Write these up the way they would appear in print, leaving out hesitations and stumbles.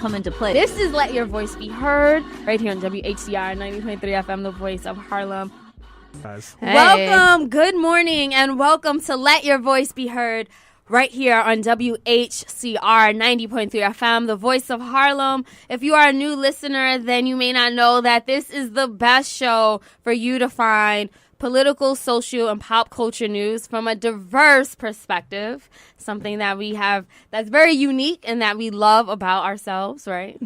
come into play. This is Let Your Voice Be Heard right here on WHCR 90.3 FM, the voice of Harlem. Guys. Hey. Welcome, good morning, and welcome to Let Your Voice Be Heard right here on WHCR 90.3 FM, the voice of Harlem. If you are a new listener, then you may not know that this is the best show for you to find political, social, and pop culture news from a diverse perspective. Something that we have that's very unique and that we love about ourselves, right?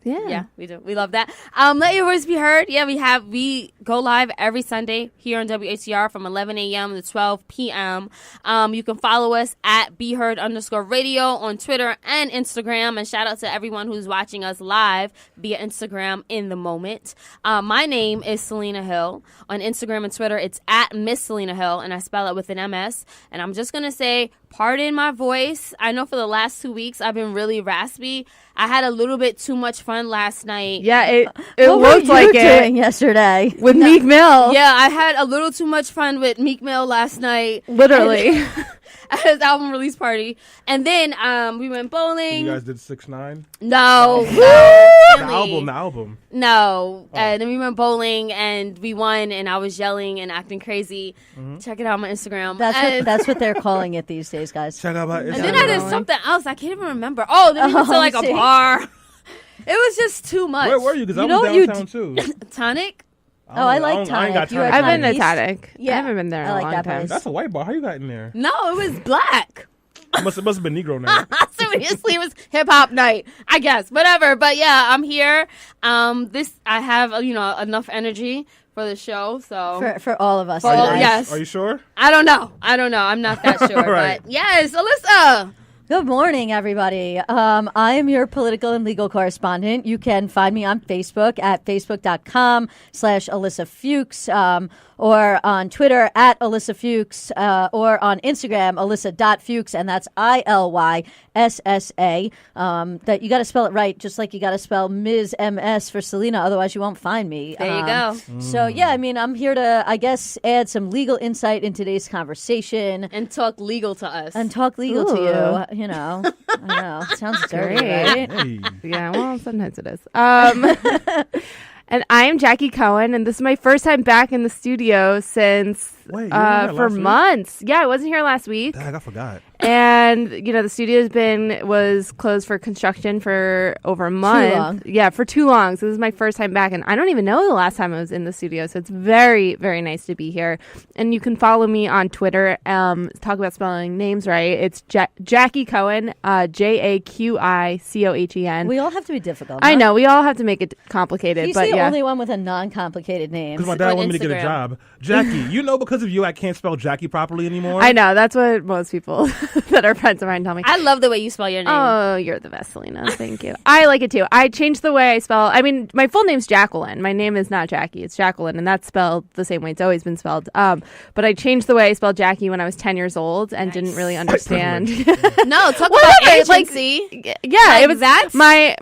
Yeah, we do. We love that. Let Your Voice Be Heard. Yeah, we go live every Sunday here on WHCR from 11 a.m. to 12 p.m. You can follow us at BeHeard_radio on Twitter and Instagram. And shout out to everyone who's watching us live via Instagram in the moment. My name is Selena Hill. On Instagram and Twitter, it's at Miss Selena Hill, and I spell it with an MS. And I'm just going to say, pardon my voice. I know for the last 2 weeks I've been really raspy. I had a little bit too much fun last night. Yeah, it looked like it doing yesterday with Meek Mill. Yeah, I had a little too much fun with Meek Mill last night. Literally. At his album release party. And then we went bowling. You guys did 6ix9ine? No. The album. No. And then we went bowling and we won and I was yelling and acting crazy. Check it out on my Instagram. That's what they're calling it these days, guys. Check out my Instagram. And then I did something else. I can't even remember. Oh, then we went to like a bar. It was just too much. Where were you? Because I was downtown too. Tonic? I like Tonic. I've been to Tonic. Yeah. I haven't been there in a long time. Place. That's a white bar. How you got in there? No, it was black. It must have been Negro night. Seriously, it was hip hop night, I guess. Whatever. But yeah, I'm here. I have enough energy for the show. So for all of us. Yes. Are you sure? I don't know. I'm not that sure. Right. But yes, Alyssa. Good morning, everybody. I am your political and legal correspondent. You can find me on Facebook at facebook.com/Alyssa Fuchs, or on Twitter at Alyssa Fuchs, or on Instagram, Alyssa.Fuchs, and that's ILYSSA. That you got to spell it right, just like you got to spell Ms. MS for Selena, otherwise you won't find me. There you go. So, yeah, I mean, I'm here to, I guess, add some legal insight in today's conversation. And talk legal to us. And talk legal to you. You know, I know. It sounds dirty, right? Hey. Yeah, well, sometimes it is. And I am Jackie Cohen, and this is my first time back in the studio since for months. Yeah, I wasn't here last week. Dang, I forgot. And the studio was closed for construction for over a month. Too long. Yeah, for too long. So this is my first time back, and I don't even know the last time I was in the studio. So it's very, very nice to be here. And you can follow me on Twitter. Talk about spelling names right. It's Jackie Cohen, JAQICOHEN. We all have to be difficult. I know we all have to make it complicated. He's but the yeah. only one with a non-complicated name. Because my dad wanted me to get a job. Jackie, because of you, I can't spell Jackie properly anymore. I know. That's what most people that are friends of mine tell me. I love the way you spell your name. Oh, you're the best, Selena. Thank you. I like it too. I changed the way I spell. I mean, my full name's Jacqueline. My name is not Jackie. It's Jacqueline, and that's spelled the same way it's always been spelled. But I changed the way I spelled Jackie when I was 10 years old and didn't really understand. No, talk about agency. It was that. My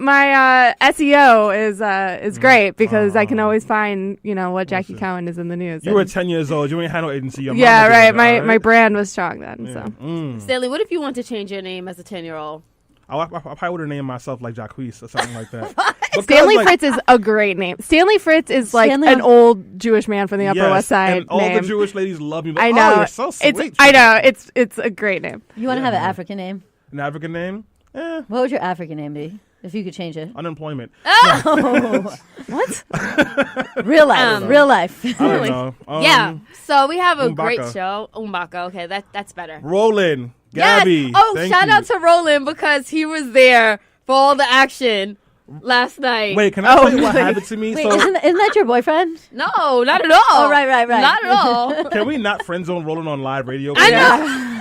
SEO is great because I can always find what Jackie Cohen is in the news. You were 10 years old. You ain't had no agency. Your yeah, mama right. did, My brand was strong then. Yeah. So Stanley, what if you want to change your name as a 10-year-old? I probably would have named myself like Jacques or something like that. Stanley Fritz is a great name. Stanley Fritz is like an old Jewish man from the Upper West Side. And all the Jewish ladies love me. Like, I know. Oh, you're so sweet. I know. It's a great name. You want to have an African name? An African name? What would your African name be? If you could change it. Unemployment. Oh. What? Real life. Real life. I don't know. Yeah. So we have a Umbaka. great show. Umbaka. Okay, that's better. Roland. Gabby. Yes. Oh, thank shout you. out to Roland because he was there for all the action last night. Wait, can I tell you what happened to me? Wait, isn't that your boyfriend? No, not at all. Oh, right. Not at all. Can we not friend zone Roland on live radio? I know.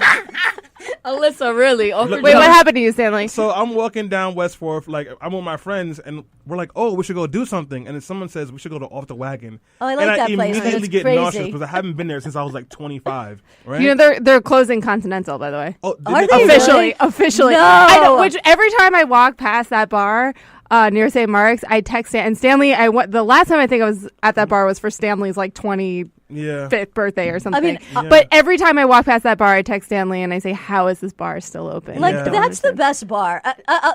Alyssa, really? Oh, Wait, what happened to you, Stanley? So I'm walking down West Fourth, like I'm with my friends, and we're like, "Oh, we should go do something." And then someone says we should go to Off the Wagon. Oh, I like and that I place, but immediately it's get crazy. nauseous because I haven't been there since I was like 25. Right? They're closing Continental, by the way. Oh, Are they officially? No. I know. Which every time I walk past that bar near St. Mark's, I text Stan. And Stanley, the last time I think I was at that bar was for Stanley's like 20 5th birthday or something. mean, but every time I walk past that bar, I text Stanley and I say, "How is this bar still open?" Like that's the best bar.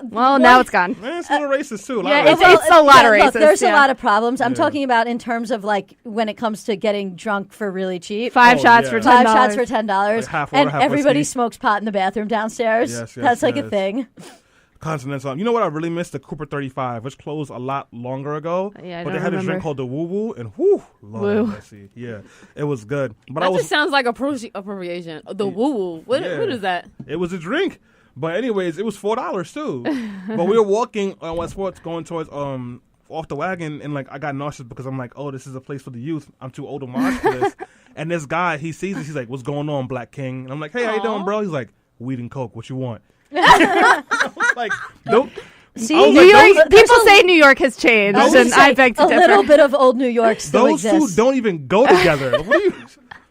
Well, now it's gone. Man, it's a little racist too. It's a lot of racist. Look, there's a yeah. lot of problems. I'm talking about in terms of like when it comes to getting drunk for really cheap. Five shots for $10. 5 shots for $10, Like half water, and half everybody whiskey. smokes pot in the bathroom downstairs. Yes, That's like a yes. thing. Continental. You know what I really missed? The Cooper 35, which closed a lot longer ago. Yeah, I but don't they had a remember. drink called the Woo Woo, and whoo, Lord Woo. mercy. Yeah, it was good. But That just sounds like appropriation. The woo-woo. What is that? It was a drink. But anyways, it was $4 too. But we were walking on West Fourth going towards off the wagon, and like I got nauseous because I'm like, oh, this is a place for the youth. I'm too old to watch for this. And this guy, he sees this. He's like, what's going on, Black King? And I'm like, hey, how you doing, bro? He's like, weed and coke. What you want? I was like, nope. See, New York, people say New York has changed, and I beg to a differ. little bit of old New York still Those exists. two don't even go together. What are you?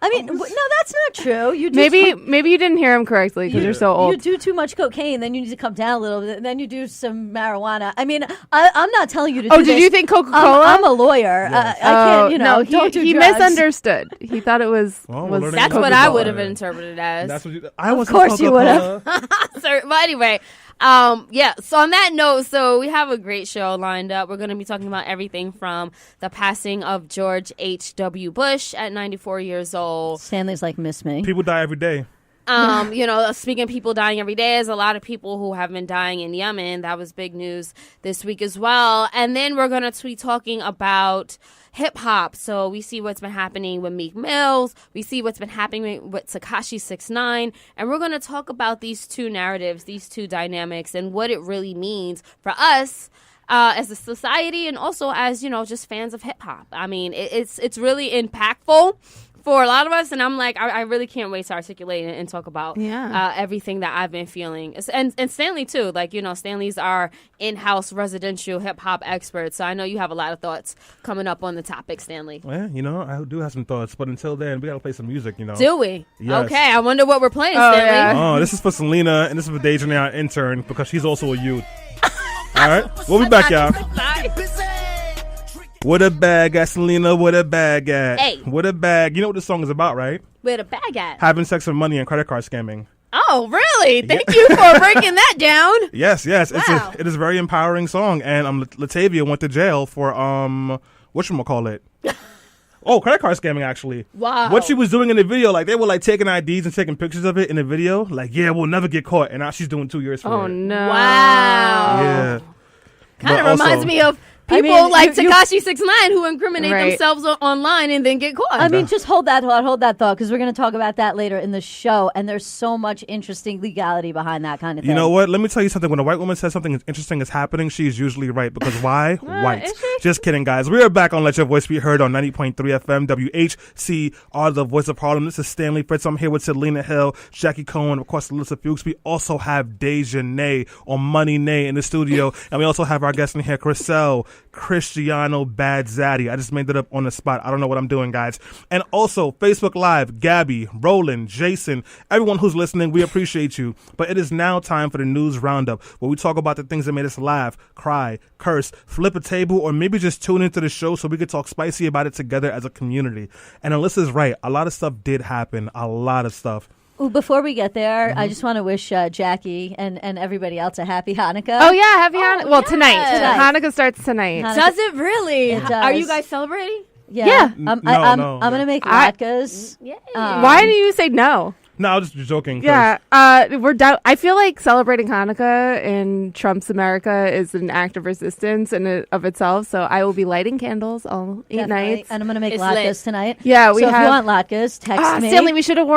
I mean, no, that's not true. You do Maybe you didn't hear him correctly because you're so old. You do too much cocaine, then you need to come down a little bit, and then you do some marijuana. I mean, I'm not telling you to do this. Did you think Coca-Cola? I'm a lawyer. Yes. I can't, no, don't do he drugs. misunderstood. He thought it was. Well, we're learning That's about what it. I would have interpreted as. That's what I was. Of course you would have. But anyway, so on that note, so we have a great show lined up. We're going to be talking about everything from the passing of George H.W. Bush at 94 years old. Stanley's like, miss me. People die every day. Speaking of people dying every day, there's a lot of people who have been dying in Yemen. That was big news this week as well. And then we're going to be talking about hip hop. So we see what's been happening with Meek Mill. We see what's been happening with Tekashi69. And we're going to talk about these two narratives, these two dynamics, and what it really means for us as a society and also as, just fans of hip hop. I mean, it's really impactful for a lot of us, and I'm like, I really can't wait to articulate it and talk about everything that I've been feeling. And Stanley, too. Like, Stanley's our in-house residential hip-hop expert, so I know you have a lot of thoughts coming up on the topic, Stanley. Well, I do have some thoughts, but until then, we got to play some music, Do we? Yes. Okay, I wonder what we're playing, Stanley. Yeah. Oh, this is for Selena, and this is for Dejanay, our intern, because she's also a youth. All right, we'll be back, y'all. What a bag at, Selena, what a bag at. Hey. What a bag. You know what this song is about, right? Where the bag at? Having sex for money and credit card scamming. Oh, really? Thank you for breaking that down. Yes. Wow. It is a very empowering song, and Latavia went to jail for, whatchamacallit? Oh, credit card scamming, actually. Wow. What she was doing in the video, like, they were, like, taking IDs and taking pictures of it in the video. Like, yeah, we'll never get caught, and now she's doing 2 years for it. Oh no! Wow. Yeah. Kind of But reminds also- me of I people mean, like you- Tekashi69 who incriminate Right. themselves online and then get caught. I mean, just hold that thought, because we're going to talk about that later in the show, and there's so much interesting legality behind that kind of thing. You know what? Let me tell you something. When a white woman says something interesting is happening, she's usually right. Because why? White. is she? Just kidding, guys. We are back on Let Your Voice Be Heard on 90.3 FM, WHCR, the voice of Harlem. This is Stanley Fritz. I'm here with Selena Hill, Jackie Cohen, of course, Alyssa Fuchs. We also have Dejanay or Money Nay in the studio. And we also have our guest in here, Cristiano Bad Zaddy. I just made that up on the spot. I don't know what I'm doing, guys. And also, Facebook Live, Gabby, Roland, Jason, everyone who's listening, we appreciate you. But it is now time for the news roundup, where we talk about the things that made us laugh, cry, curse, flip a table, or maybe just tune into the show so we could talk spicy about it together as a community. And Alyssa's right. A lot of stuff did happen. A lot of stuff. Ooh, before we get there, I just want to wish Jackie and everybody else a happy Hanukkah. Oh yeah, happy Hanukkah. Well, tonight. Tonight. Hanukkah starts tonight. Hanukkah- does it really? It Are you does. guys celebrating? Yeah. No, I'm no. going to make I- latkes. Yeah. Why do you say no? No, I was just joking. 'cause Yeah, we're down. I feel like celebrating Hanukkah in Trump's America is an act of resistance in it, of itself. So I will be lighting candles all 8 Definitely. nights. And I'm going to make It's latkes lit. tonight. Yeah, we so if have- you want latkes, text me. Stanley, we should have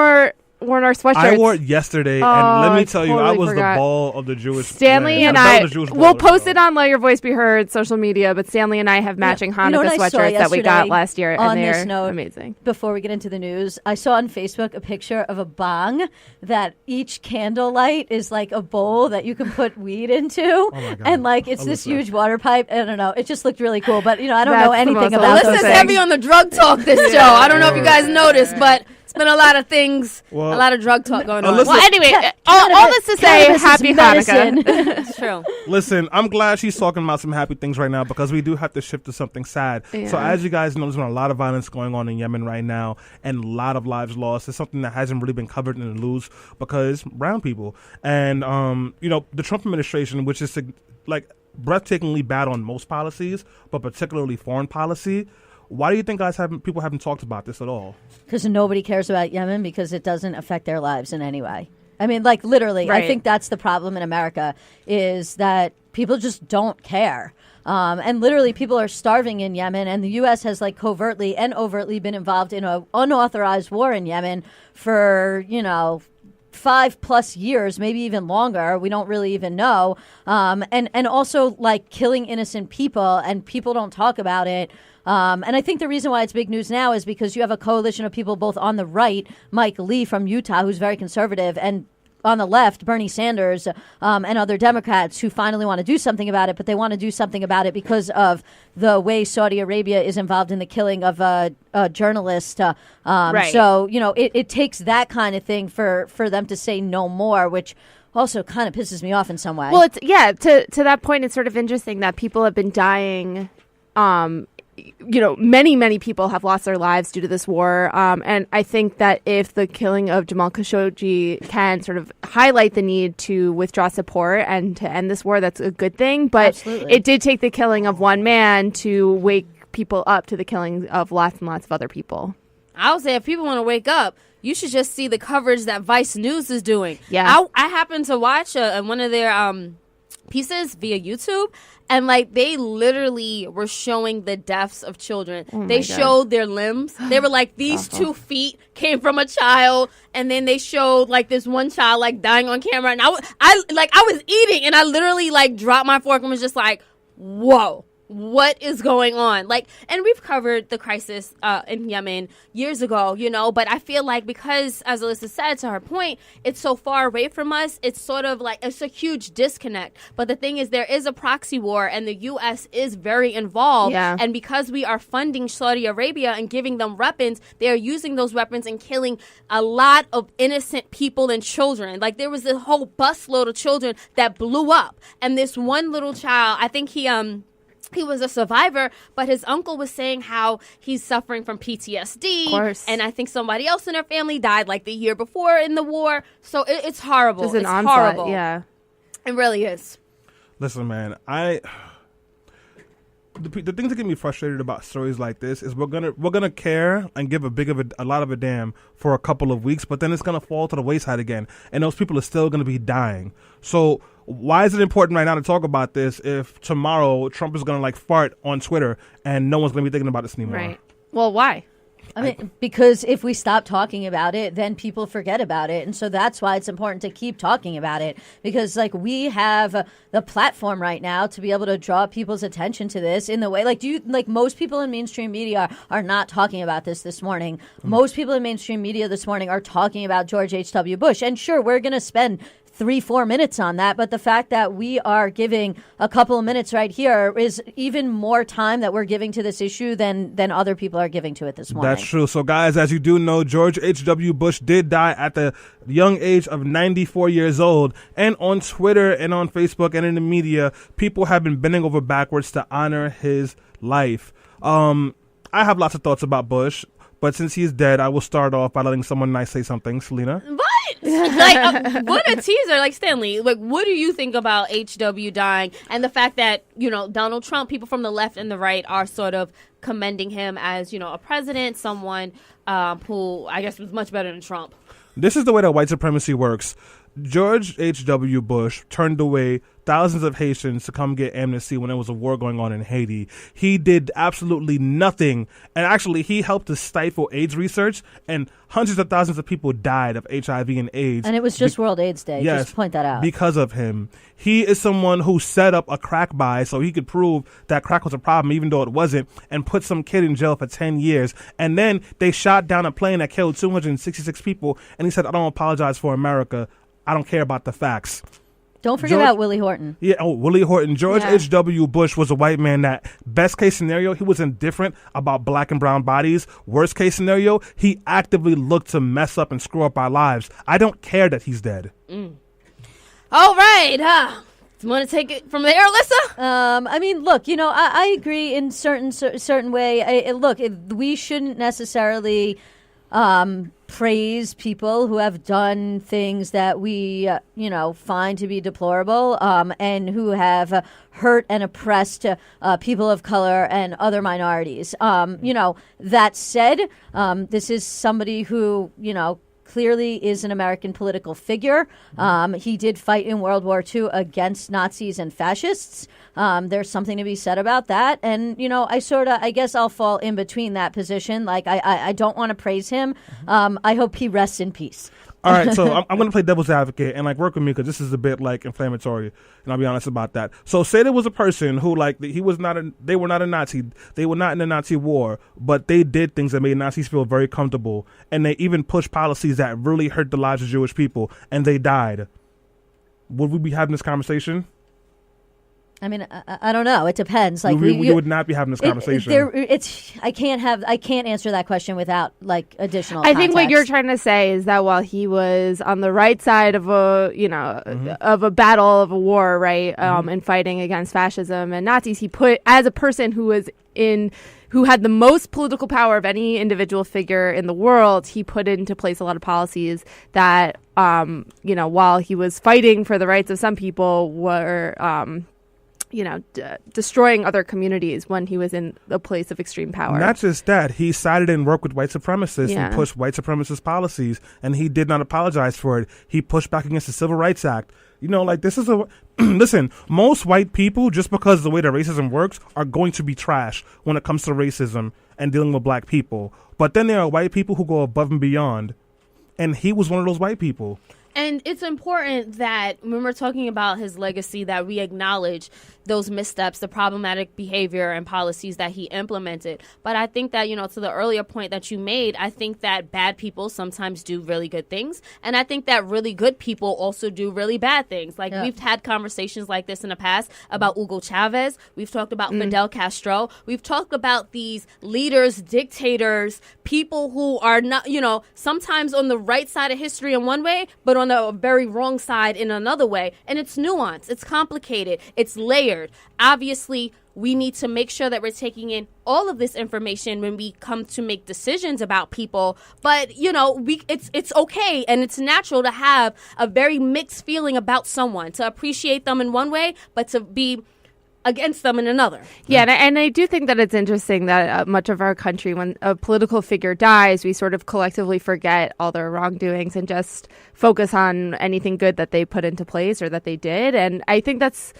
worn our sweatshirts. I wore it yesterday, Oh, and let I me tell you, I totally was forgot. the ball of the Jewish. Stanley land. and The belle I, of the Jewish we'll ball, post though. it on Let Your Voice Be Heard social media, but Stanley and I have matching You know Hanukkah what I saw sweatshirts that we got yesterday last year, on and this they're note? amazing. Before we get into the news, I saw on Facebook a picture of a bong that each candlelight is like a bowl that you can put weed into. Oh my God. And like it's this Alyssa. huge water pipe. I don't know. It just looked really cool. But, I don't That's know the anything most about Alyssa those Alyssa's things. heavy on the drug talk this show. I don't know if you guys noticed, but been a lot of things, Well, a lot of drug talk going on. Alyssa- Well, anyway, all this to say, cannabis is happy medicine. Hanukkah. It's true. Listen, I'm glad she's talking about some happy things right now because we do have to shift to something sad. Yeah. So as you guys know, there's been a lot of violence going on in Yemen right now and a lot of lives lost. It's something that hasn't really been covered in the news because brown people. And, the Trump administration, which is like breathtakingly bad on most policies, but particularly foreign policy. Why do you think people haven't talked about this at all? Because nobody cares about Yemen because it doesn't affect their lives in any way. I mean, like literally, Right. I think that's the problem in America is that people just don't care. And literally people are starving in Yemen, and the U.S. has like covertly and overtly been involved in an unauthorized war in Yemen for, 5+ years, maybe even longer. We don't really even know. And also like killing innocent people, and people don't talk about it. And I think the reason why it's big news now is because you have a coalition of people both on the right, Mike Lee from Utah, who's very conservative, and on the left, Bernie Sanders and other Democrats who finally want to do something about it, but they want to do something about it because of the way Saudi Arabia is involved in the killing of a journalist. Right. So, it takes that kind of thing for them to say no more, which also kind of pisses me off in some way. Well, to that point, it's sort of interesting that people have been dying. Many people have lost their lives due to this war. And I think that if the killing of Jamal Khashoggi can sort of highlight the need to withdraw support and to end this war, that's a good thing. But Absolutely. It did take the killing of one man to wake people up to the killing of lots and lots of other people. I would say if people want to wake up, you should just see the coverage that Vice News is doing. Yeah. I happened to watch one of their pieces via YouTube, and like they literally were showing the deaths of children. They showed their limbs. They were like, these 2 feet came from a child, and then they showed like this one child like dying on camera. And I was eating, and I literally like dropped my fork and was just like, whoa. What is going on? Like, and we've covered the crisis in Yemen years ago, but I feel like because, as Alyssa said, to her point, it's so far away from us, it's sort of like, it's a huge disconnect. But the thing is, there is a proxy war, and the U.S. is very involved. Yeah. And because we are funding Saudi Arabia and giving them weapons, they are using those weapons and killing a lot of innocent people and children. Like, there was this whole busload of children that blew up. And this one little child, I think he was a survivor, but his uncle was saying how he's suffering from PTSD. Of course. And I think somebody else in their family died like the year before in the war. So it's horrible. Just an it's onslaught, horrible. yeah. It really is. Listen, man, the things that get me frustrated about stories like this is we're gonna care and give a lot of a damn for a couple of weeks, but then it's gonna fall to the wayside again, and those people are still gonna be dying. So why is it important right now to talk about this if tomorrow Trump is gonna like fart on Twitter and no one's gonna be thinking about this anymore? Right. Well, why? I mean, because if we stop talking about it, then people forget about it. And so that's why it's important to keep talking about it. Because, like, we have the platform right now to be able to draw people's attention to this in the way, like, most people in mainstream media are not talking about this morning. Most people in mainstream media this morning are talking about George H.W. Bush. And sure, we're going to spend 3-4 minutes on that, but the fact that we are giving a couple of minutes right here is even more time that we're giving to this issue than other people are giving to it this morning. That's true. So, guys, as you do know, George H.W. Bush did die at the young age of 94 years old. And on Twitter and on Facebook and in the media, people have been bending over backwards to honor his life. I have lots of thoughts about Bush, but since he's dead, I will start off by letting someone nice say something. Selena? What? Like, what a teaser. Like, Stanley, like, what do you think about HW dying and the fact that, Donald Trump, people from the left and the right are sort of commending him as, a president, someone who I guess was much better than Trump? This is the way that white supremacy works. George H.W. Bush turned away thousands of Haitians to come get amnesty when there was a war going on in Haiti. He did absolutely nothing. And actually, he helped to stifle AIDS research, and hundreds of thousands of people died of HIV and AIDS. And it was just World AIDS Day. Yes, just point that out. Because of him. He is someone who set up a crack buy so he could prove that crack was a problem, even though it wasn't, and put some kid in jail for 10 years. And then they shot down a plane that killed 266 people, and he said, I don't apologize for America. I don't care about the facts. Don't forget about Willie Horton. Yeah, Willie Horton. George Yeah. H.W. Bush was a white man that, best case scenario, he was indifferent about black and brown bodies. Worst case scenario, he actively looked to mess up and screw up our lives. I don't care that he's dead. All right. You want to take it from there, Alyssa? I mean, look, I agree in certain way. We shouldn't necessarily praise people who have done things that we, find to be deplorable, and who have hurt and oppressed people of color and other minorities. That said, this is somebody who, clearly is an American political figure. He did fight in World War II against Nazis and fascists. There's something to be said about that. And, I guess I'll fall in between that position. Like, I don't want to praise him. I hope he rests in peace. All right, so I'm going to play devil's advocate and work with me because this is a bit inflammatory, and I'll be honest about that. So say there was a person who they were not a Nazi, they were not in the Nazi war, but they did things that made Nazis feel very comfortable, and they even pushed policies that really hurt the lives of Jewish people, and they died. Would we be having this conversation? I mean, I don't know. It depends. Like we would not be having this conversation. I can't answer that question without additional. I think what context. you're trying to say is that while he was on the right side of of a battle, of a war, right, and fighting against fascism and Nazis, he put, as a person who had the most political power of any individual figure in the world, he put into place a lot of policies that, while he was fighting for the rights of some people, were destroying other communities when he was in a place of extreme power. Not just that, he sided and worked with white supremacists and pushed white supremacist policies, and he did not apologize for it. He pushed back against the Civil Rights Act. This is listen, most white people, just because of the way that racism works, are going to be trash when it comes to racism and dealing with black people. But then there are white people who go above and beyond, and he was one of those white people. And it's important that when we're talking about his legacy, that we acknowledge those missteps, the problematic behavior and policies that he implemented. But I think that, to the earlier point that you made, I think that bad people sometimes do really good things. And I think that really good people also do really bad things. We've had conversations like this in the past about Hugo Chavez. We've talked about Fidel Castro. We've talked about these leaders, dictators, people who are not, sometimes on the right side of history in one way, but on the very wrong side in another way. And it's nuanced. It's complicated. It's layered. Obviously, we need to make sure that we're taking in all of this information when we come to make decisions about people. But, it's okay and it's natural to have a very mixed feeling about someone, to appreciate them in one way, but to be against them in another. Yeah, and I do think that it's interesting that much of our country, when a political figure dies, we sort of collectively forget all their wrongdoings and just focus on anything good that they put into place or that they did. And I think that's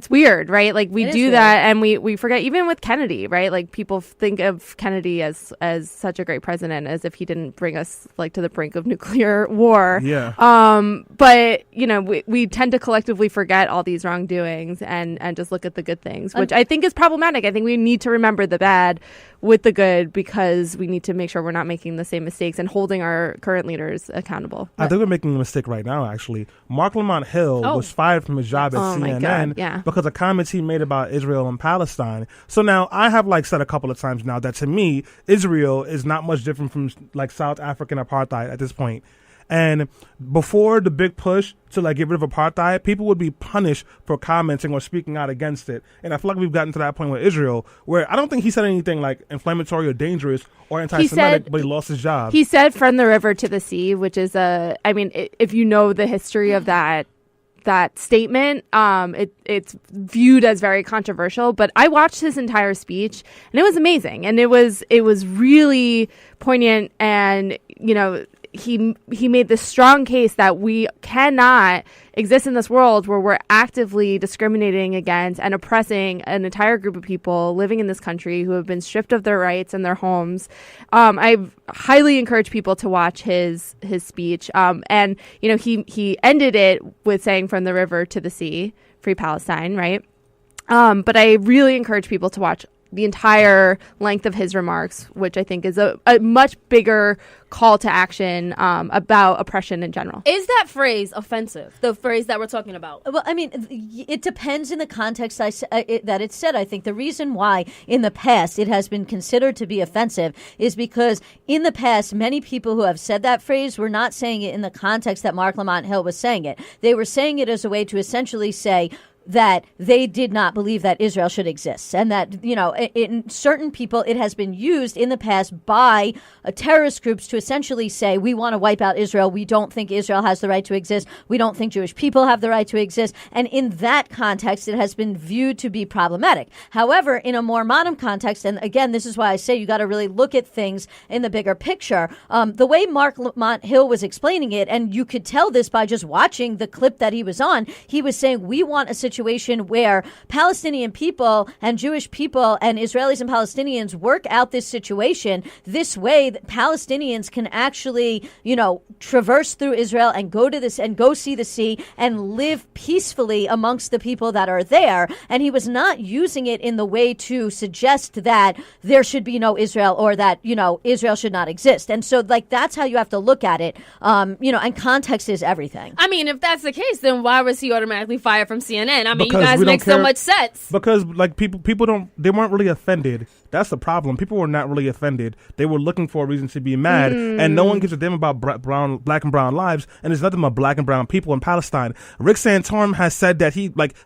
weird, right? We do that, and we forget, even with Kennedy, right? People think of Kennedy as such a great president, as if he didn't bring us to the brink of nuclear war. Yeah. But we tend to collectively forget all these wrongdoings and just look at the good things, which I think is problematic. I think we need to remember the bad with the good, because we need to make sure we're not making the same mistakes and holding our current leaders accountable. I think we're making a mistake right now, actually. Mark Lamont Hill was fired from his job at CNN because of comments he made about Israel and Palestine. So now I have said a couple of times now that, to me, Israel is not much different from South African apartheid at this point. And before the big push to get rid of apartheid, people would be punished for commenting or speaking out against it. And I feel like we've gotten to that point with Israel, where I don't think he said anything inflammatory or dangerous or anti-Semitic, but he lost his job. He said "from the river to the sea," which is if you know the history of that statement, it's viewed as very controversial. But I watched his entire speech, and it was amazing, and it was really poignant, and he made this strong case that we cannot exist in this world where we're actively discriminating against and oppressing an entire group of people living in this country who have been stripped of their rights and their homes. I highly encourage people to watch his speech. And he ended it with saying "from the river to the sea, free Palestine," right? But I really encourage people to watch the entire length of his remarks, which I think is a much bigger call to action about oppression in general. Is that phrase offensive? The phrase that we're talking about? Well, I mean, it depends in the context that it's said. I think the reason why in the past it has been considered to be offensive is because in the past, many people who have said that phrase were not saying it in the context that Mark Lamont Hill was saying it. They were saying it as a way to essentially say that they did not believe that Israel should exist, and that, you know, in certain people, it has been used in the past by terrorist groups to essentially say, we want to wipe out Israel. We don't think Israel has the right to exist. We don't think Jewish people have the right to exist. And in that context, it has been viewed to be problematic. However, in a more modern context, and again, this is why I say you got to really look at things in the bigger picture, the way Mark Lamont Hill was explaining it, and you could tell this by just watching the clip that he was on, he was saying, we want a situation where Palestinian people and Jewish people and Israelis and Palestinians work out this situation this way that Palestinians can actually, you know, traverse through Israel and go to this and go see the sea and live peacefully amongst the people that are there. And he was not using it in the way to suggest that there should be no Israel or that, you know, Israel should not exist. And so, like, that's how you have to look at it. You know, and context is everything. I mean, if that's the case, then why was he automatically fired from CNN? I mean, Because you guys make so much sense. Because, like, they weren't really offended. That's the problem. People were not really offended. They were looking for a reason to be mad, and no one gives a damn about black and brown lives, and there's nothing about black and brown people in Palestine. Rick Santorum has said that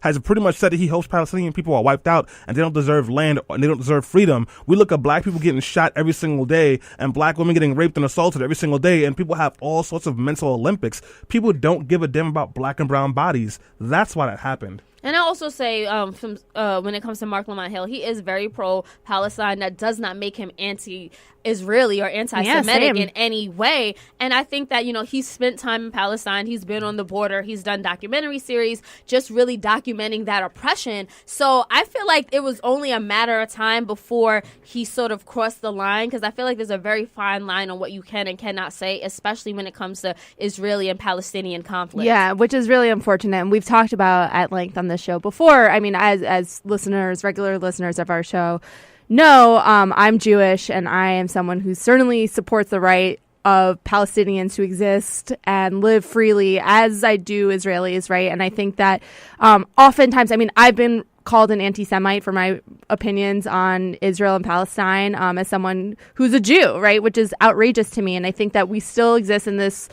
has pretty much said that he hopes Palestinian people are wiped out, and they don't deserve land, and they don't deserve freedom. We look at black people getting shot every single day, and black women getting raped and assaulted every single day, and people have all sorts of mental Olympics. People don't give a damn about black and brown bodies. That's why that happened. And I also say, when it comes to Mark Lamont Hill, he is very pro-Palestine. That does not make him anti-Israeli or anti-Semitic in any way. And I think that, you know, he's spent time in Palestine. He's been on the border. He's done documentary series just really documenting that oppression. So I feel like it was only a matter of time before he sort of crossed the line, because I feel like there's a very fine line on what you can and cannot say, especially when it comes to Israeli and Palestinian conflict. Yeah, which is really unfortunate. And we've talked about at length on this show before. I mean, as listeners, regular listeners of our show know, I'm Jewish, and I am someone who certainly supports the right of Palestinians to exist and live freely, as I do Israelis, right? And I think that oftentimes, I mean, I've been called an anti-Semite for my opinions on Israel and Palestine as someone who's a Jew, right? Which is outrageous to me. And I think that we still exist in this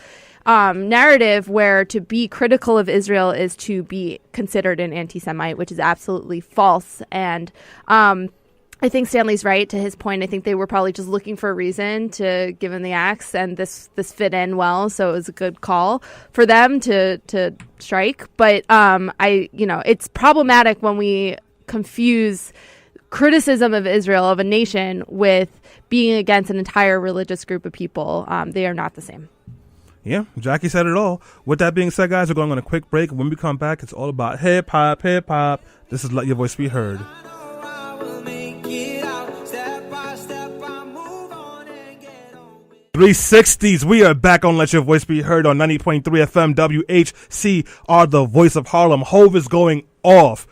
narrative where to be critical of Israel is to be considered an anti-Semite, which is absolutely false. And I think Stanley's right to his point. I think they were probably just looking for a reason to give him the axe, and this fit in well, so it was a good call for them to strike. But it's problematic when we confuse criticism of Israel, of a nation, with being against an entire religious group of people. They are not the same. Yeah, Jackie said it all. With that being said, guys, we're going on a quick break. When we come back, it's all about hip hop. This is Let Your Voice Be Heard. 360s, we are back on Let Your Voice Be Heard on 90.3 FM WHCR, the voice of Harlem. Hove is going off.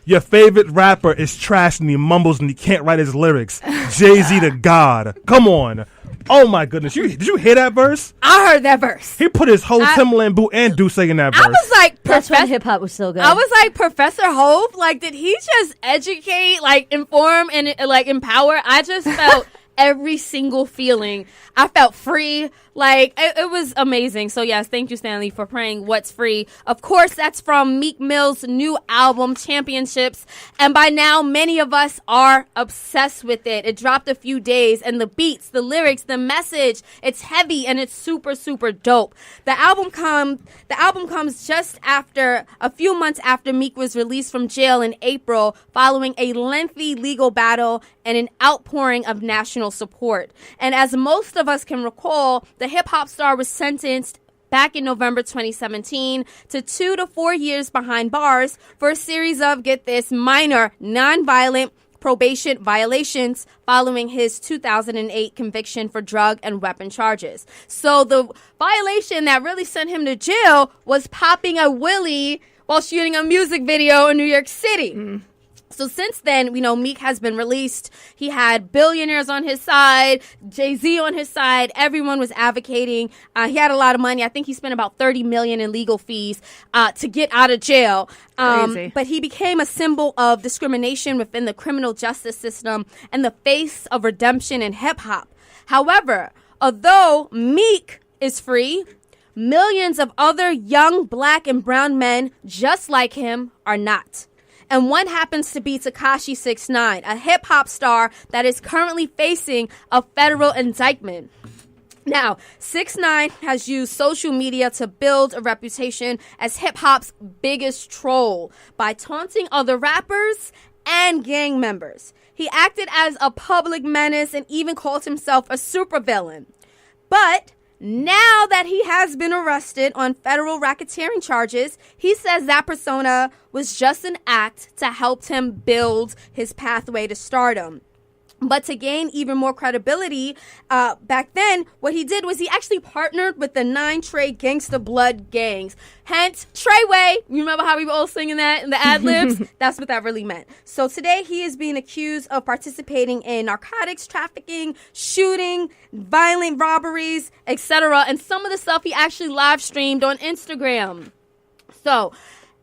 Your favorite rapper is trash and he mumbles and he can't write his lyrics. Jay-Z to God. Come on. Oh my goodness. Did you hear that verse? I heard that verse. He put his whole Timberland boot and Deuce in that verse. I was like, that's when hip hop was so good. I was like, Professor Hove, like, did he just educate, like, inform, and like empower? I just felt every single feeling. I felt free. Like, it was amazing. So, yes, thank you, Stanley, for playing What's Free. Of course, that's from Meek Mill's new album, Championships. And by now, many of us are obsessed with it. It dropped a few days, and the beats, the lyrics, the message, it's heavy, and it's super, super dope. The album comes just after, a few months after Meek was released from jail in April, following a lengthy legal battle and an outpouring of national support. And as most of us can recall, the hip-hop star was sentenced back in November 2017 to 2 to 4 years behind bars for a series of, get this, minor non-violent probation violations following his 2008 conviction for drug and weapon charges. So the violation that really sent him to jail was popping a willy while shooting a music video in New York City. So since then, Meek has been released. He had billionaires on his side, Jay-Z on his side. Everyone was advocating. He had a lot of money. I think he spent about $30 million in legal fees to get out of jail. Crazy. But he became a symbol of discrimination within the criminal justice system and the face of redemption in hip-hop. However, although Meek is free, millions of other young black and brown men just like him are not. And one happens to be Tekashi69, a hip-hop star that is currently facing a federal indictment. Now, 6ix9ine has used social media to build a reputation as hip-hop's biggest troll by taunting other rappers and gang members. He acted as a public menace and even called himself a supervillain. But now that he has been arrested on federal racketeering charges, he says that persona was just an act to help him build his pathway to stardom. But to gain even more credibility, back then, what he did was he actually partnered with the 9 Trey Gangsta Blood gangs. Hence, Treyway. You remember how we were all singing that in the ad-libs? That's what that really meant. So today, he is being accused of participating in narcotics trafficking, shooting, violent robberies, etc. And some of the stuff he actually live streamed on Instagram.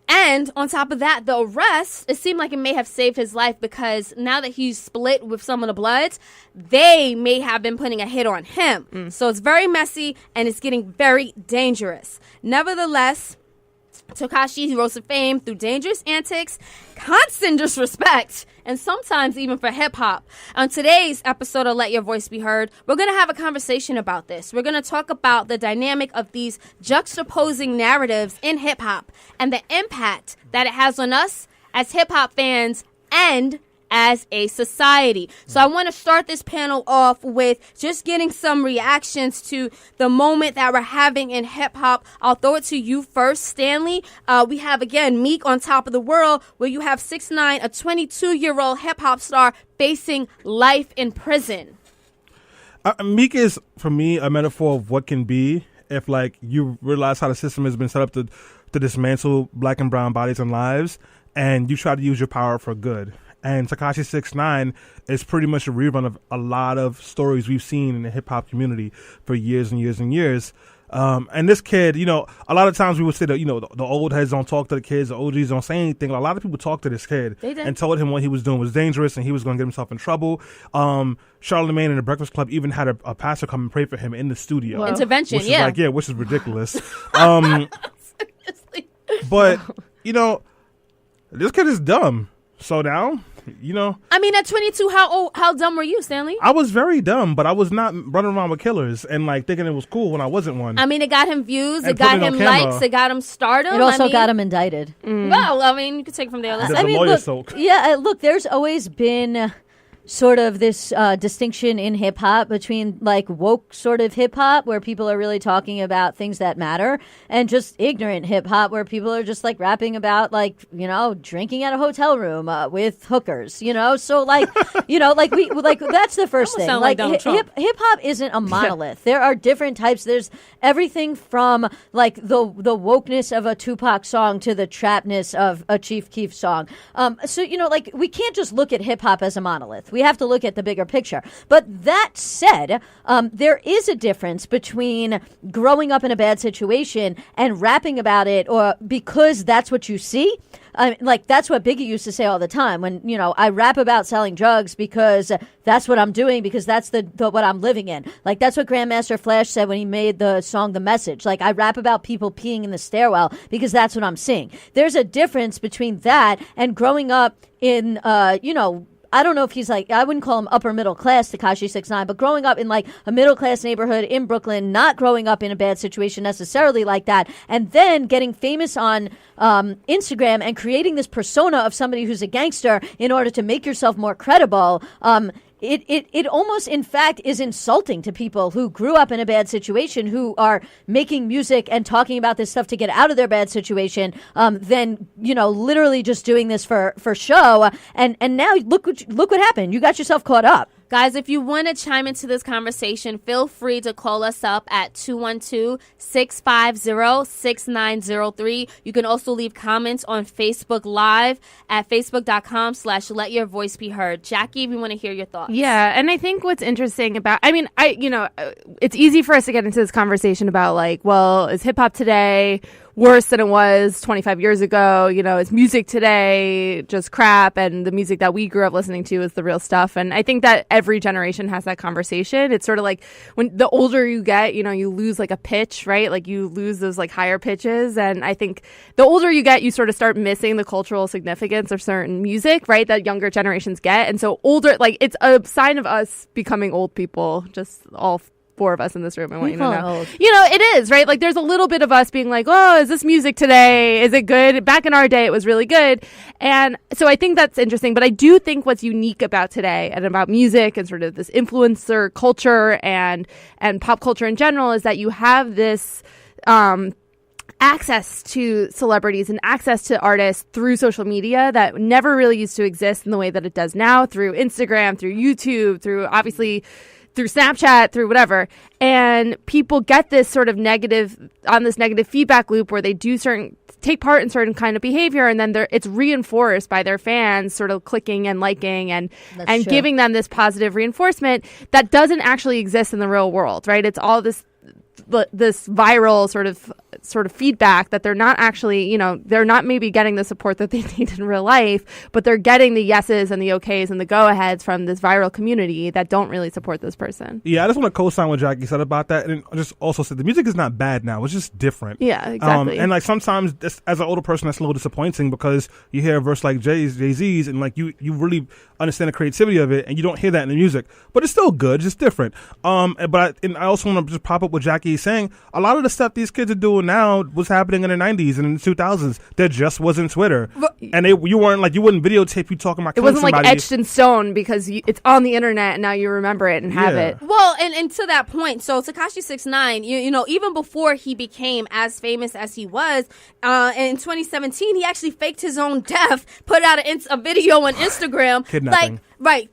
And on top of that, the arrest, it seemed like it may have saved his life because now that he's split with some of the Bloods, they may have been putting a hit on him. So it's very messy and it's getting very dangerous. Nevertheless, Tekashi, he rose to fame through dangerous antics, constant disrespect, and sometimes even for hip-hop. On today's episode of Let Your Voice Be Heard, we're going to have a conversation about this. We're going to talk about the dynamic of these juxtaposing narratives in hip-hop and the impact that it has on us as hip-hop fans and as a society. So I want to start this panel off with just getting some reactions to the moment that we're having in hip hop. I'll throw it to you first, Stanley. We have, again, Meek on top of the world, where you have 6ix9ine, a 22-year-old hip hop star facing life in prison. Meek is, for me, a metaphor of what can be if, like, you realize how the system has been set up to dismantle black and brown bodies and lives, and you try to use your power for good. And Tekashi69 is pretty much a rerun of a lot of stories we've seen in the hip-hop community for years and years and years. And this kid, a lot of times we would say that, the old heads don't talk to the kids, the OGs don't say anything. A lot of people talked to this kid and told him what he was doing was dangerous and he was going to get himself in trouble. Charlamagne and the Breakfast Club even had a pastor come and pray for him in the studio. Whoa. Intervention, which is which is ridiculous. But, this kid is dumb. So now, I mean, at 22, how dumb were you, Stanley? I was very dumb, but I was not running around with killers and thinking it was cool when I wasn't one. I mean, it got him views, it got him likes, it got him stardom. It also got him indicted. Well, I mean, you could take it from there. Look, there's always been sort of this distinction in hip hop between woke sort of hip hop where people are really talking about things that matter and just ignorant hip hop where people are just rapping about drinking at a hotel room with hookers, so that's the first thing. Hip hop isn't a monolith. There are different types. There's everything from the wokeness of a Tupac song to the trapness of a Chief Keef song. We can't just look at hip hop as a monolith. We have to look at the bigger picture. But that said, there is a difference between growing up in a bad situation and rapping about it or because that's what you see. That's what Biggie used to say all the time when, I rap about selling drugs because that's what I'm doing because that's the what I'm living in. That's what Grandmaster Flash said when he made the song The Message. I rap about people peeing in the stairwell because that's what I'm seeing. There's a difference between that and growing up in, I don't know if he's I wouldn't call him upper middle class, Tekashi69, but growing up in a middle class neighborhood in Brooklyn, not growing up in a bad situation necessarily like that, and then getting famous on Instagram and creating this persona of somebody who's a gangster in order to make yourself more credible. It almost, in fact, is insulting to people who grew up in a bad situation, who are making music and talking about this stuff to get out of their bad situation, than, literally just doing this for show. And now look what happened. You got yourself caught up. Guys, if you want to chime into this conversation, feel free to call us up at 212-650-6903. You can also leave comments on Facebook Live at facebook.com/letyourvoicebeheard. Jackie, we want to hear your thoughts. Yeah, and I think what's interesting about, it's easy for us to get into this conversation about like, well, is hip hop today worse than it was 25 years ago? Is music today just crap, and the music that we grew up listening to is the real stuff? And I think that every generation has that conversation. It's sort of like when the older you get, you lose like a pitch, right? Like you lose those like higher pitches. And I think the older you get, you sort of start missing the cultural significance of certain music, right? That younger generations get. And so older, like it's a sign of us becoming old people, just all four of us in this room. I want you to know. It is, right? Like there's a little bit of us being like, oh, is this music today? Is it good? Back in our day, it was really good. And so I think that's interesting. But I do think what's unique about today and about music and sort of this influencer culture and pop culture in general is that you have this access to celebrities and access to artists through social media that never really used to exist in the way that it does now, through Instagram, through YouTube, through Snapchat, through whatever. And people get this sort of negative feedback loop where they do take part in certain kind of behavior, and then it's reinforced by their fans sort of clicking and liking and giving them this positive reinforcement that doesn't actually exist in the real world, right? It's all this viral sort of feedback that they're not actually, they're not maybe getting the support that they need in real life, but they're getting the yeses and the okays and the go-aheads from this viral community that don't really support this person. Yeah, I just want to co-sign what Jackie said about that, and just also say the music is not bad now. It's just different. Yeah, exactly. And like sometimes, as an older person, that's a little disappointing because you hear a verse like Jay-Z's, and like you really understand the creativity of it, and you don't hear that in the music. But it's still good, just different. But I also want to just pop up what Jackie is saying. A lot of the stuff these kids are doing now was happening in the 90s and in the 2000s. There just wasn't Twitter. And you weren't like, you wouldn't videotape you talking about it wasn't somebody. Like etched in stone because it's on the internet and now you remember it and have it. Well, and to that point, so Tekashi69, you know, even before he became as famous as he was, in 2017, he actually faked his own death, put out a video on Instagram. Kidnapping. Right.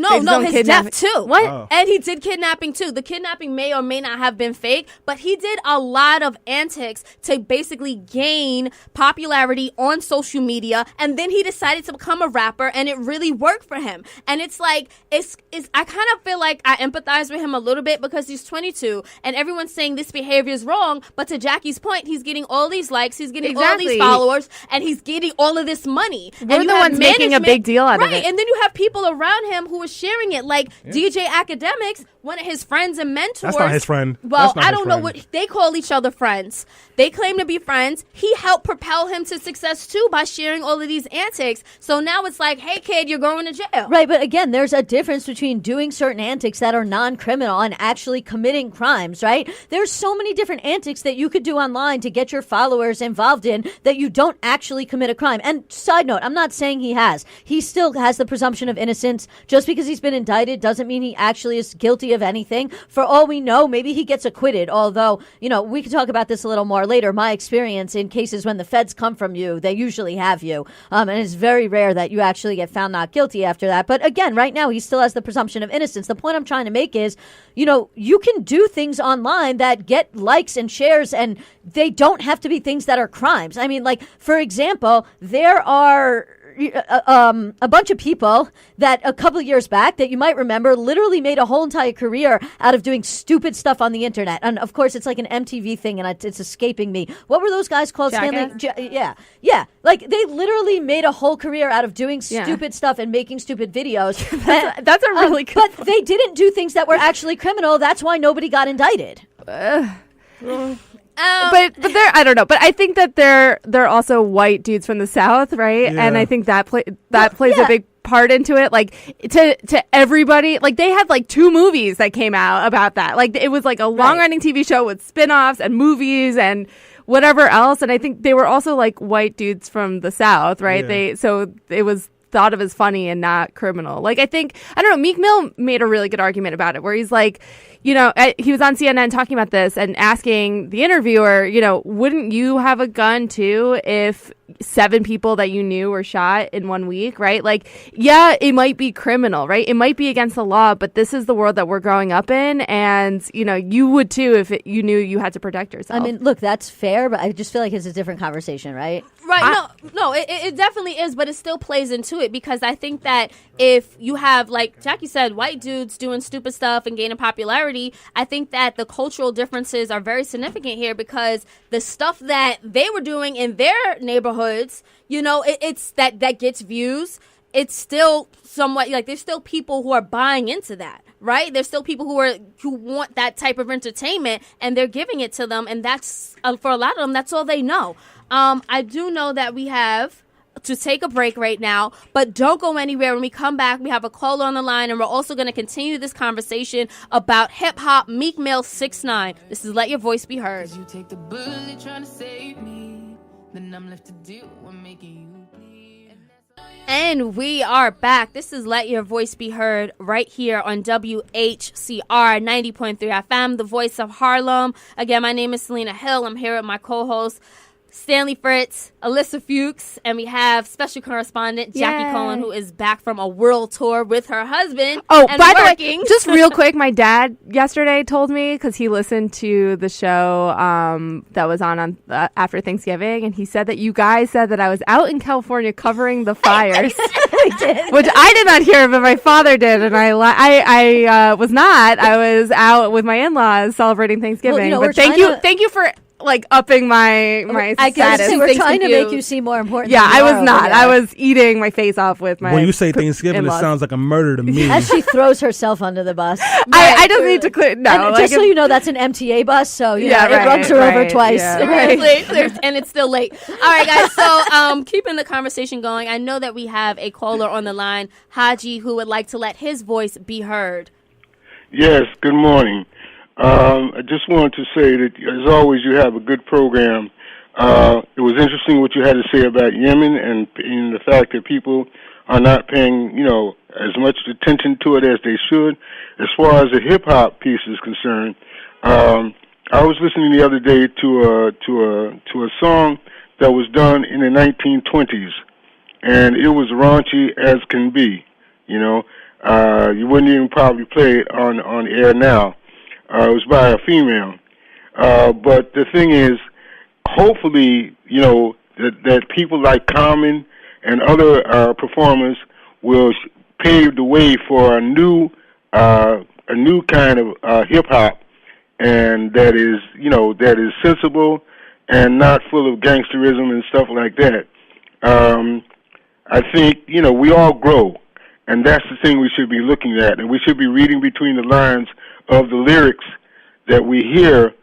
No, his death too. What? Oh. And he did kidnapping too. The kidnapping may or may not have been fake, but he did a lot of antics to basically gain popularity on social media, and then he decided to become a rapper, and it really worked for him. And it's like, I kind of feel like I empathize with him a little bit because he's 22, and everyone's saying this behavior is wrong, but to Jackie's point, he's getting all these likes, he's getting all these followers, and he's getting all of this money. We're the ones making a big deal out of it. Right, and then you have people around him who was sharing it, like DJ Academics, one of his friends and mentors. That's not his friend. Well, I don't know what they call each other friends. They claim to be friends. He helped propel him to success too by sharing all of these antics. So now it's like, hey kid, you're going to jail. Right, but again, there's a difference between doing certain antics that are non-criminal and actually committing crimes, right? There's so many different antics that you could do online to get your followers involved in that you don't actually commit a crime. And side note, I'm not saying he has. He still has the presumption of innocence. Just because he's been indicted doesn't mean he actually is guilty of anything. For all we know, maybe he gets acquitted, although, you know, we can talk about this a little more later. My experience in cases when the feds come from you, they usually have you. And it's very rare that you actually get found not guilty after that. But again, right now, he still has the presumption of innocence. The point I'm trying to make is, you know, you can do things online that get likes and shares, and they don't have to be things that are crimes. I mean, like, for example, there are a bunch of people that a couple of years back that you might remember literally made a whole entire career out of doing stupid stuff on the internet. And of course, it's like an MTV thing, and it's escaping me. What were those guys called? Yeah. Like, they literally made a whole career out of doing stupid stuff and making stupid videos. That's a really good But they didn't do things that were actually criminal. That's why nobody got indicted. But they're, I don't know. But I think that they're also white dudes from the South, right? Yeah. And I think that plays a big part into it. Like, to everybody, like, they had like 2 movies that came out about that. Like, it was like a long running TV show with spin-offs and movies and whatever else. And I think they were also like white dudes from the South, right? Yeah. So it was thought of as funny and not criminal. Like, I don't know, Meek Mill made a really good argument about it where he's like, he was on CNN talking about this and asking the interviewer, wouldn't you have a gun too if 7 people that you knew were shot in 1 week, right? Like, yeah, it might be criminal, right? It might be against the law, but this is the world that we're growing up in, and, you would too if you knew you had to protect yourself. I mean, look, that's fair, but I just feel like it's a different conversation, right? Right. No, it definitely is, but it still plays into it because I think that if you have, like Jackie said, white dudes doing stupid stuff and gaining popularity, I think that the cultural differences are very significant here because the stuff that they were doing in their neighborhoods, it's that gets views. It's still somewhat like there's still people who are buying into that, right? There's still people who want that type of entertainment and they're giving it to them. And that's for a lot of them, that's all they know. I do know that we have to take a break right now, but don't go anywhere. When we come back, we have a caller on the line, and we're also going to continue this conversation about hip hop, Meek Mill, 6ix9ine. This is Let Your Voice Be Heard. You take the bullet trying to save me, then I'm left to deal with making you bleed. And we are back. This is Let Your Voice Be Heard right here on WHCR 90.3 FM, the voice of Harlem. Again, my name is Selena Hill. I'm here with my co-host, Stanley Fritz, Alyssa Fuchs, and we have special correspondent Jackie Cohen, who is back from a world tour with her husband. Oh, and by working. the way, just real quick, my dad yesterday told me, because he listened to the show that was on after Thanksgiving, and he said that you guys said that I was out in California covering the fires, which I did not hear, but my father did, and I was not. I was out with my in-laws celebrating Thanksgiving. Well, but thank you for upping my I guess status. we're trying to make you seem more important. Yeah, than you I was are not. over I there. was eating my face off with my. When you say Thanksgiving, in-laws. it sounds like a murder to me. As she throws herself under the bus. I just need to clear. No, And like just so you know, that's an MTA bus, so it right, runs her over right, twice. yeah. Seriously, and it's still late. All right, guys. So, keeping the conversation going, I know that we have a caller on the line, Haji, who would like to let his voice be heard. Yes, good morning. I just wanted to say that, as always, you have a good program. It was interesting what you had to say about Yemen and the fact that people are not paying, as much attention to it as they should. As far as the hip-hop piece is concerned, I was listening the other day to a song that was done in the 1920s, and it was raunchy as can be. You wouldn't even probably play it on air now. It was by a female. But the thing is, hopefully, that people like Common and other performers will pave the way for a new kind of hip hop, and that is sensible and not full of gangsterism and stuff like that. I think we all grow, and that's the thing we should be looking at, and we should be reading between the lines of the lyrics that we hear,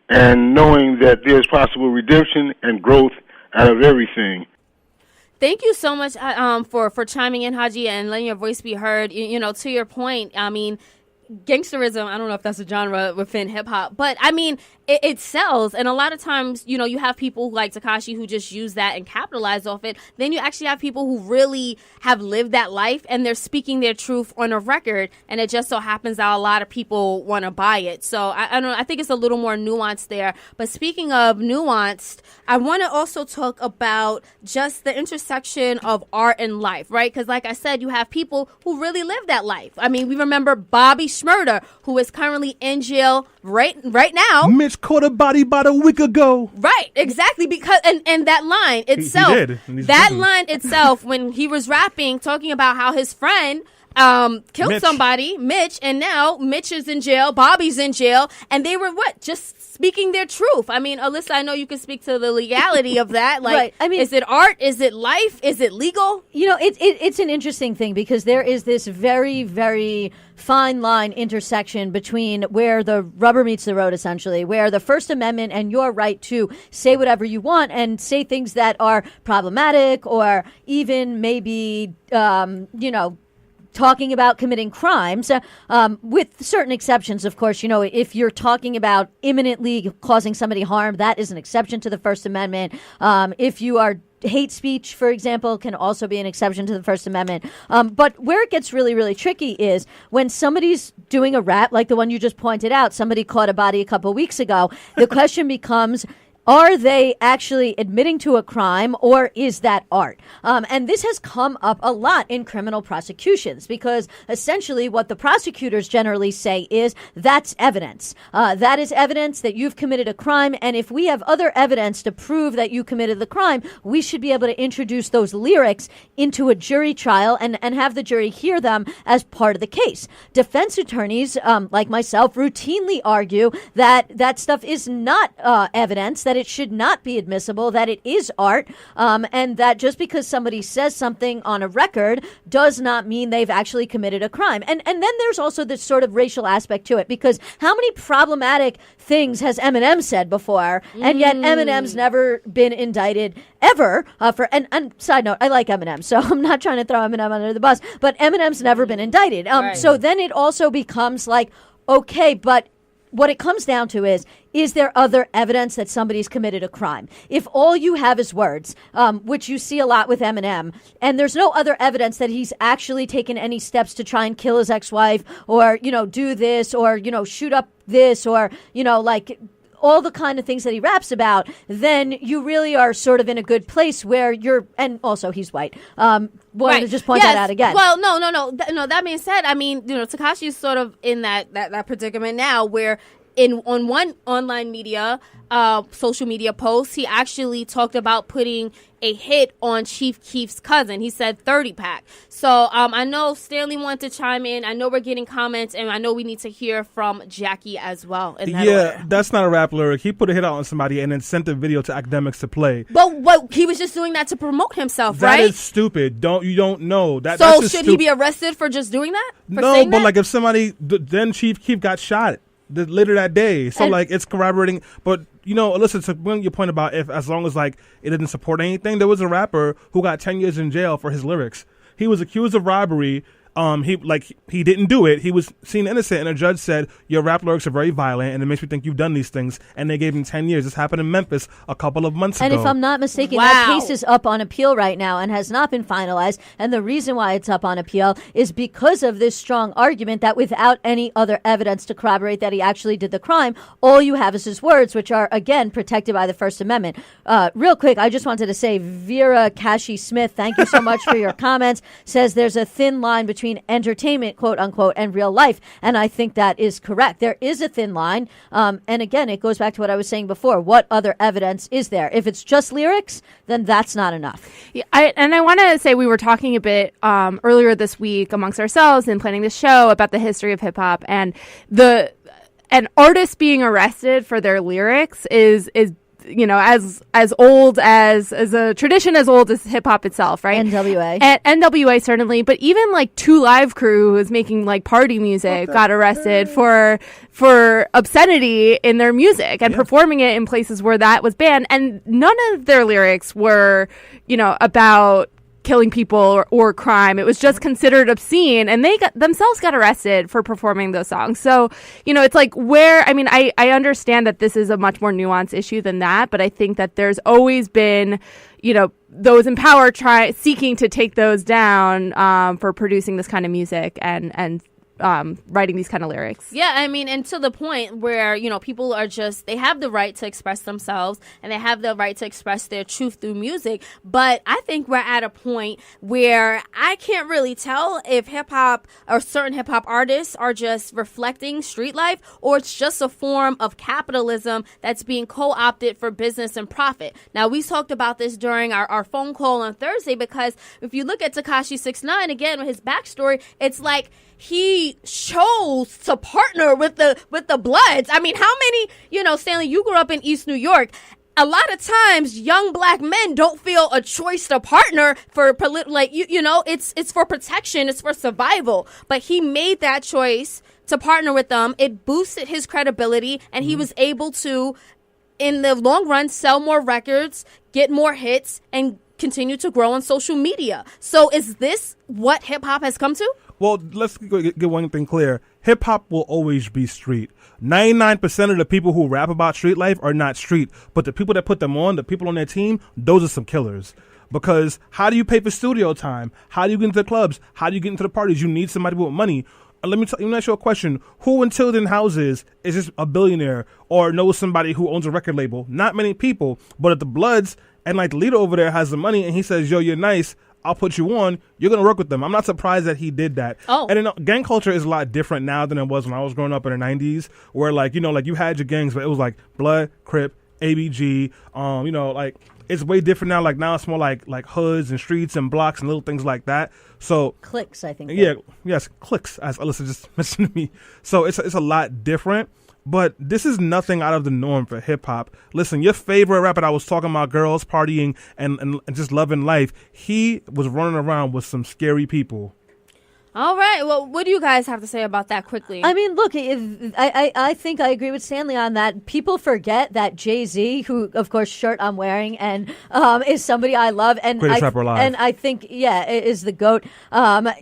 and knowing that there's possible redemption and growth out of everything. Thank you so much for chiming in, Haji, and letting your voice be heard. To your point, I mean, gangsterism, I don't know if that's a genre within hip-hop, but I mean, it sells, and a lot of times, you have people like Tekashi who just use that and capitalize off it. Then you actually have people who really have lived that life, and they're speaking their truth on a record, and it just so happens that a lot of people want to buy it. So I don't know, I think it's a little more nuanced there. But speaking of nuanced, I want to also talk about just the intersection of art and life, right? Because like I said, you have people who really live that life. I mean, we remember Bobby Shmurda, who is currently in jail right now. Mitch caught a body about a week ago. Right, exactly, because and that line itself, he did, and he's that prison. line itself, when he was rapping, talking about how his friend killed Mitch. somebody, Mitch, and now Mitch is in jail, Bobby's in jail, and they were just speaking their truth. I mean, Alyssa, I know you can speak to the legality of that. Like, Right. I mean, is it art? Is it life? Is it legal? It's an interesting thing because there is this very, very fine line intersection between where the rubber meets the road, essentially, where the First Amendment and your right to say whatever you want and say things that are problematic or even maybe, talking about committing crimes, with certain exceptions, of course. If you're talking about imminently causing somebody harm, that is an exception to the First Amendment. If you are hate speech, for example, can also be an exception to the First Amendment. But where it gets really, really tricky is when somebody's doing a rap, like the one you just pointed out, somebody caught a body a couple weeks ago, the question becomes, are they actually admitting to a crime, or is that art? And this has come up a lot in criminal prosecutions, because essentially what the prosecutors generally say is that's evidence. That is evidence that you've committed a crime. And if we have other evidence to prove that you committed the crime, we should be able to introduce those lyrics into a jury trial and have the jury hear them as part of the case. Defense attorneys, like myself, routinely argue that that stuff is not evidence, that it should not be admissible, that it is art, and that just because somebody says something on a record does not mean they've actually committed a crime. And then there's also this sort of racial aspect to it, because how many problematic things has Eminem said before, and yet Eminem's never been indicted ever for, and side note, I like Eminem, so I'm not trying to throw Eminem under the bus, but Eminem's never been indicted. Right. So then it also becomes like, okay, but what it comes down to is there other evidence that somebody's committed a crime? If all you have is words, which you see a lot with Eminem, and there's no other evidence that he's actually taken any steps to try and kill his ex-wife, or, do this, or, shoot up this, or, like all the kind of things that he raps about, then you really are sort of in a good place where you're, and also he's white. Wanted to just point that out again. Well, no. That being said, I mean, Tekashi is sort of in that predicament now, where on one online media, social media post, he actually talked about putting a hit on Chief Keef's cousin. He said 30 pack. So I know Stanley wanted to chime in. I know we're getting comments, and I know we need to hear from Jackie as well. In that order. That's not a rap lyric. He put a hit out on somebody and then sent the video to academics to play. But he was just doing that to promote himself, right? That is stupid. You don't know that. So should he be arrested for just doing that? No, but like if somebody, then Chief Keef got shot later that day, so like it's corroborating. But Alyssa, to bring your point about as long as like it didn't support anything, there was a rapper who got 10 years in jail for his lyrics. He was accused of robbery. He didn't do it. He was seen innocent, and a judge said your rap lyrics are very violent, and it makes me think you've done these things. And they gave him 10 years. This happened in Memphis a couple of months ago. And if I'm not mistaken, that case is up on appeal right now and has not been finalized. And the reason why it's up on appeal is because of this strong argument that without any other evidence to corroborate that he actually did the crime, all you have is his words, which are again protected by the First Amendment. Real quick, I just wanted to say, Vera Kashi Smith, thank you so much for your comments. Says there's a thin line between entertainment, quote unquote, and real life. And I think that is correct. There is a thin line. And again, it goes back to what I was saying before. What other evidence is there? If it's just lyrics, then that's not enough. Yeah, I want to say we were talking a bit earlier this week amongst ourselves in planning the show about the history of hip hop, and an artist being arrested for their lyrics is as old as a tradition as old as hip hop itself, right? NWA. NWA certainly, but even like 2 Live Crew, who's making like party music, got arrested for obscenity in their music and performing it in places where that was banned, and none of their lyrics were, about killing people or crime. It was just considered obscene, and they themselves got arrested for performing those songs. So, it's like I understand that this is a much more nuanced issue than that, but I think that there's always been, those in power seeking to take those down for producing this kind of music and writing these kind of lyrics. Yeah, and to the point where, people are they have the right to express themselves, and they have the right to express their truth through music. But I think we're at a point where I can't really tell if hip hop or certain hip hop artists are just reflecting street life, or it's just a form of capitalism that's being co-opted for business and profit. Now, we talked about this during our phone call on Thursday, because if you look at Tekashi69, again, with his backstory, it's like he chose to partner with the Bloods. How many, Stanley, you grew up in East New York. A lot of times young black men don't feel a choice to partner for it's for protection, it's for survival. But he made that choice to partner with them. It boosted his credibility, and he was able to, in the long run, sell more records, get more hits, and continue to grow on social media. So is this what hip hop has come to? Well, let's get one thing clear. Hip hop will always be street. 99% of the people who rap about street life are not street, but the people that put them on, the people on their team, those are some killers. Because how do you pay for studio time? How do you get into the clubs? How do you get into the parties? You need somebody with money. Let me ask you a question. Who in Tilden houses is just a billionaire or knows somebody who owns a record label? Not many people. But if the Bloods and like the leader over there has the money and he says, yo, you're nice, I'll put you on, you're going to work with them. I'm not surprised that he did that. Oh. And gang culture is a lot different now than it was when I was growing up in the 90s, where like, you know, like you had your gangs, but it was like Blood, Crip, ABG, you know, like it's way different now. Like now it's more like hoods and streets and blocks and little things like that. So Clicks, I think. yeah, yes, clicks, as Alyssa just mentioned to me. So it's a lot different. But this is nothing out of the norm for hip hop. Listen, your favorite rapper that was talking about girls partying and just loving life, he was running around with some scary people. All right. Well, what do you guys have to say about that quickly? I mean, look, I think I agree with Stanley on that. People forget that Jay-Z, who, of course, shirt I'm wearing, and is somebody I love. And Greatest rapper alive. And I think, is the GOAT.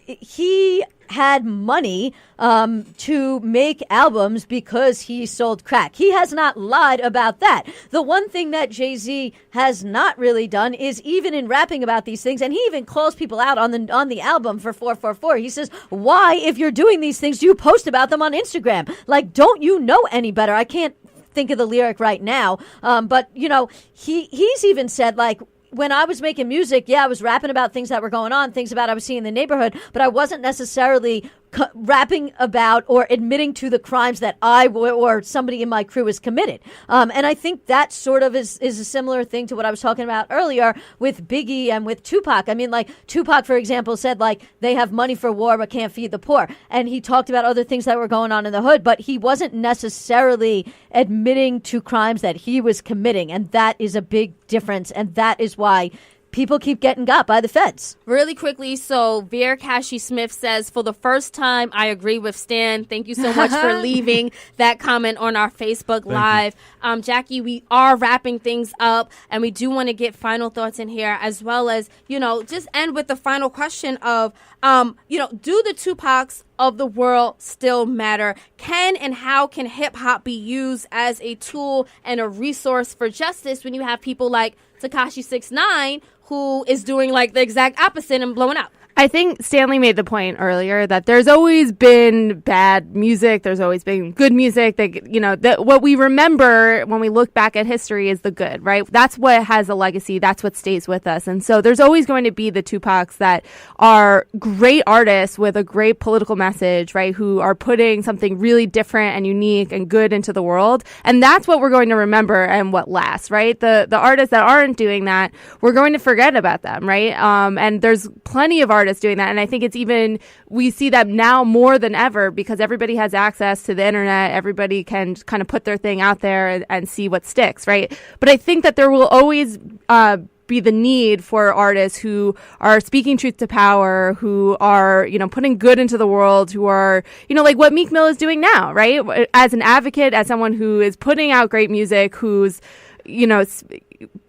He had money to make albums because he sold crack. He has not lied about that. The one thing that Jay-Z has not really done is even in rapping about these things, and he even calls people out on the album for 444. He says, why, if you're doing these things, do you post about them on Instagram? Like, don't you know any better? I can't think of the lyric right now, but, you know, he's even said, like, when I was making music, I was rapping about things that were going on, things about I was seeing in the neighborhood, but I wasn't necessarily rapping about or admitting to the crimes that I or somebody in my crew has committed. And I think that sort of is a similar thing to what I was talking about earlier with Biggie and with Tupac. I mean, like Tupac, for example, said like they have money for war but can't feed the poor. And he talked about other things that were going on in the hood, but he wasn't necessarily admitting to crimes that he was committing. And that is a big difference. And that is why people keep getting got by the feds. Really quickly, so Veer Cashy Smith says, for the first time, I agree with Stan. Thank you so much for leaving that comment on our Facebook Live. Jackie, we are wrapping things up, and we do want to get final thoughts in here, as well as, you know, just end with the final question of, you know, do the Tupacs of the world still matter? Can and how can hip-hop be used as a tool and a resource for justice when you have people like Tekashi69, who is doing like the exact opposite and blowing up? I think Stanley made the point earlier that there's always been bad music. There's always been good music. That, you know, that what we remember when we look back at history is the good, right? That's what has a legacy. That's what stays with us. And so there's always going to be the Tupacs that are great artists with a great political message, right? Who are putting something really different and unique and good into the world. And that's what we're going to remember and what lasts, right? The artists that aren't doing that, we're going to forget about them, right? And there's plenty of artists doing that, and I think it's even, we see that now more than ever because everybody has access to the internet. Everybody can kind of put their thing out there and see what sticks, right? But I think that there will always be the need for artists who are speaking truth to power, who are, you know, putting good into the world, who are, you know, like what Meek Mill is doing now, right? As an advocate, as someone who is putting out great music, who's, you know,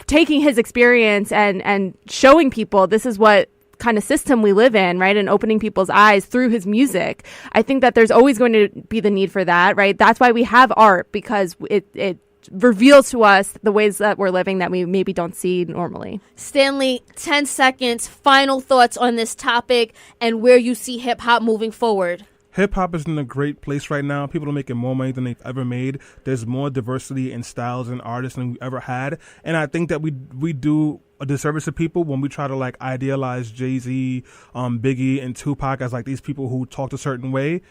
taking his experience and showing people this is what kind of system we live in, right? And opening people's eyes through his music. I think that there's always going to be the need for that, right? That's why we have art, because it reveals to us the ways that we're living that we maybe don't see normally. Stanley, 10 seconds, final thoughts on this topic and where you see hip hop moving forward. Hip hop is in a great place right now. People are making more money than they've ever made. There's more diversity in styles and artists than we ever had. And I think that we do a disservice to people when we try to like idealize Jay-Z, Biggie, and Tupac as like these people who talked a certain way.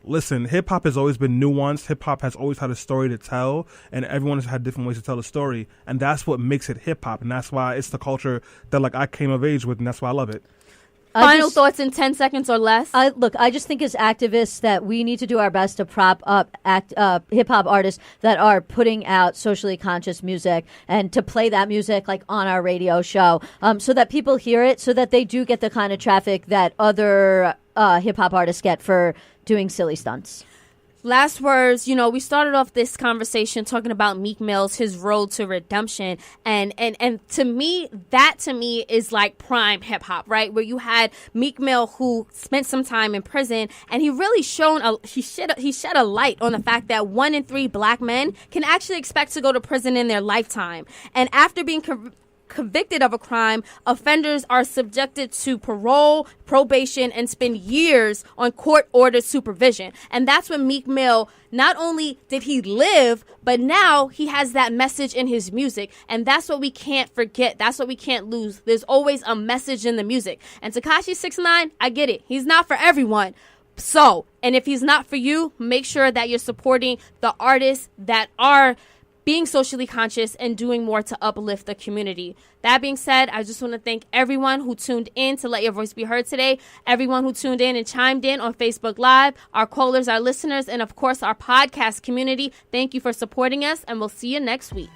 Listen, hip hop has always been nuanced. Hip hop has always had a story to tell, and everyone has had different ways to tell a story. And that's what makes it hip hop. And that's why it's the culture that like I came of age with, and that's why I love it. Final thoughts in 10 seconds or less. I just think as activists that we need to do our best to prop up hip-hop artists that are putting out socially conscious music and to play that music like on our radio show so that people hear it, so that they do get the kind of traffic that other hip-hop artists get for doing silly stunts. last words. You know, we started off this conversation talking about Meek Mill's his road to redemption, and to me, that is like prime hip hop, right? Where you had Meek Mill, who spent some time in prison, and he really he shed a light on the fact that 1 in 3 black men can actually expect to go to prison in their lifetime, and after being convicted of a crime, offenders are subjected to parole, probation, and spend years on court-ordered supervision. And that's when Meek Mill, not only did he live, but now he has that message in his music. And that's what we can't forget. That's what we can't lose. There's always a message in the music. And Tekashi69, I get it. He's not for everyone. So, and if he's not for you, make sure that you're supporting the artists that are being socially conscious and doing more to uplift the community. That being said, I just want to thank everyone who tuned in to Let Your Voice Be Heard today, everyone who tuned in and chimed in on Facebook Live, our callers, our listeners, and of course our podcast community. Thank you for supporting us, and we'll see you next week.